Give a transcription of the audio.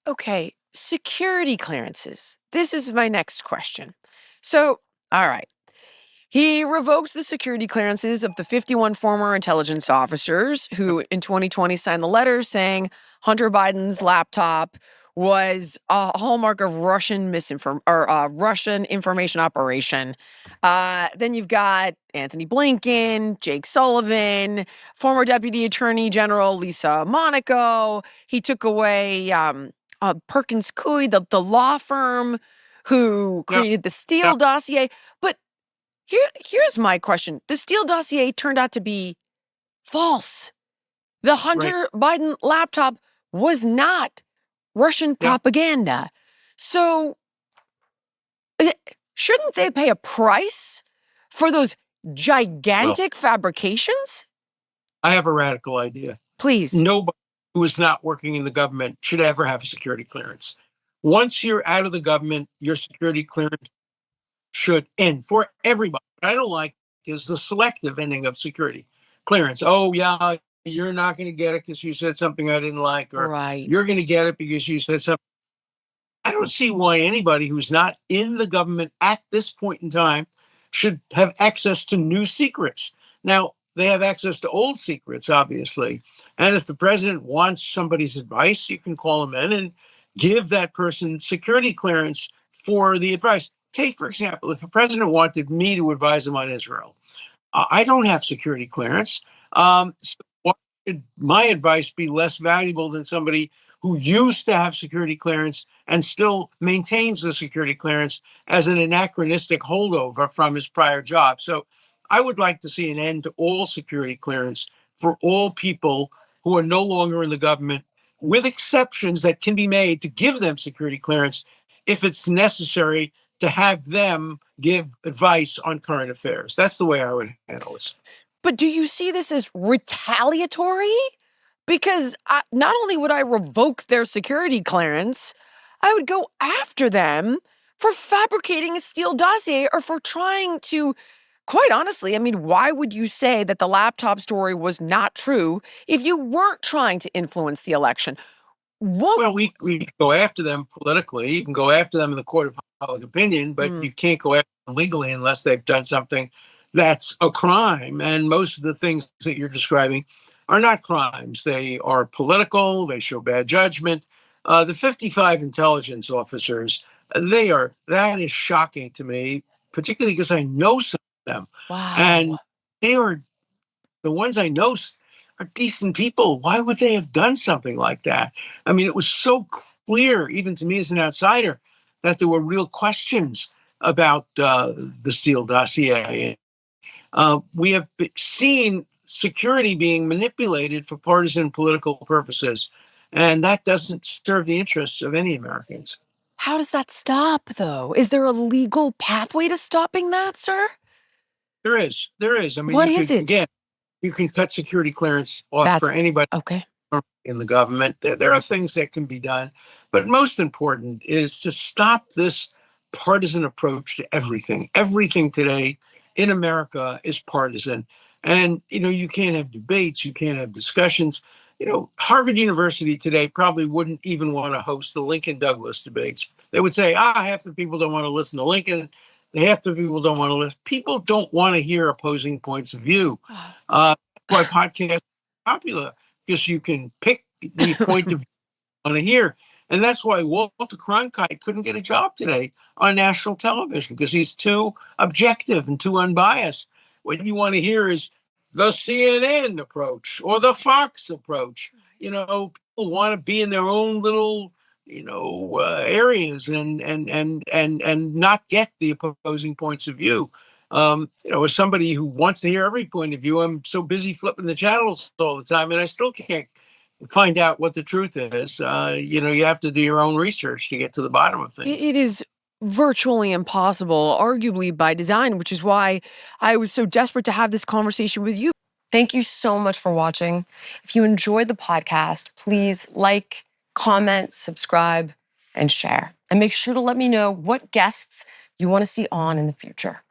Okay, security clearances. This is my next question. So, all right. He revokes the security clearances of the 51 former intelligence officers who in 2020 signed the letters saying Hunter Biden's laptop was a hallmark of Russian information operation. Then you've got Anthony Blinken, Jake Sullivan, former Deputy Attorney General Lisa Monaco. He took away Perkins Coie, the law firm who Yep. created the Steele dossier. But here's my question. The Steele dossier turned out to be false. The Hunter Biden laptop was not Russian propaganda. So shouldn't they pay a price for those gigantic fabrications? I have a radical idea. Please. Nobody who is not working in the government should ever have a security clearance. Once you're out of the government, your security clearance should end for everybody. What I don't like is the selective ending of security clearance. Oh, yeah, you're not going to get it because you said something I didn't like, or you're going to get it because you said something. I don't see why anybody who's not in the government at this point in time should have access to new secrets. Now, they have access to old secrets, obviously. And if the president wants somebody's advice, you can call him in and give that person security clearance for the advice. Take, for example, if the president wanted me to advise him on Israel, I don't have security clearance. So why should my advice be less valuable than somebody who used to have security clearance and still maintains the security clearance as an anachronistic holdover from his prior job? So I would like to see an end to all security clearance for all people who are no longer in the government, with exceptions that can be made to give them security clearance if it's necessary to have them give advice on current affairs. That's the way I would handle this. But do you see this as retaliatory? Because not only would I revoke their security clearance, I would go after them for fabricating a Steele dossier or for trying to, quite honestly, I mean, why would you say that the laptop story was not true if you weren't trying to influence the election? Well, we go after them politically. You can go after them in the court of public opinion, but you can't go after them legally unless they've done something that's a crime. And most of the things that you're describing are not crimes. They are political. They show bad judgment. The 55 intelligence officers, that is shocking to me, particularly because I know some of them. Wow. And they are the ones I know are decent people. Why would they have done something like that? I mean, it was so clear, even to me as an outsider, that there were real questions about the Steele dossier. We have seen security being manipulated for partisan political purposes, and that doesn't serve the interests of any Americans. How does that stop, though? Is there a legal pathway to stopping that, sir? There is. I mean, what is it? Again, you can cut security clearance off for anybody in the government. There are things that can be done, but most important is to stop this partisan approach to everything. Everything today in America is partisan. And, you can't have debates, you can't have discussions. Harvard University today probably wouldn't even want to host the Lincoln Douglas debates. They would say, half the people don't want to listen to Lincoln. Half the people don't want to listen. People don't want to hear opposing points of view. Why podcasts are popular, because you can pick the point of view you want to hear. And that's why Walter Cronkite couldn't get a job today on national television, because he's too objective and too unbiased. What you want to hear is the CNN approach or the Fox approach. People want to be in their own little areas and not get the opposing points of view. As somebody who wants to hear every point of view, I'm so busy flipping the channels all the time, and I still can't find out what the truth is. You have to do your own research to get to the bottom of things. It is virtually impossible, arguably by design, which is why I was so desperate to have this conversation with you. Thank you so much for watching. If you enjoyed the podcast, please like, comment, subscribe, and share. And make sure to let me know what guests you want to see on in the future.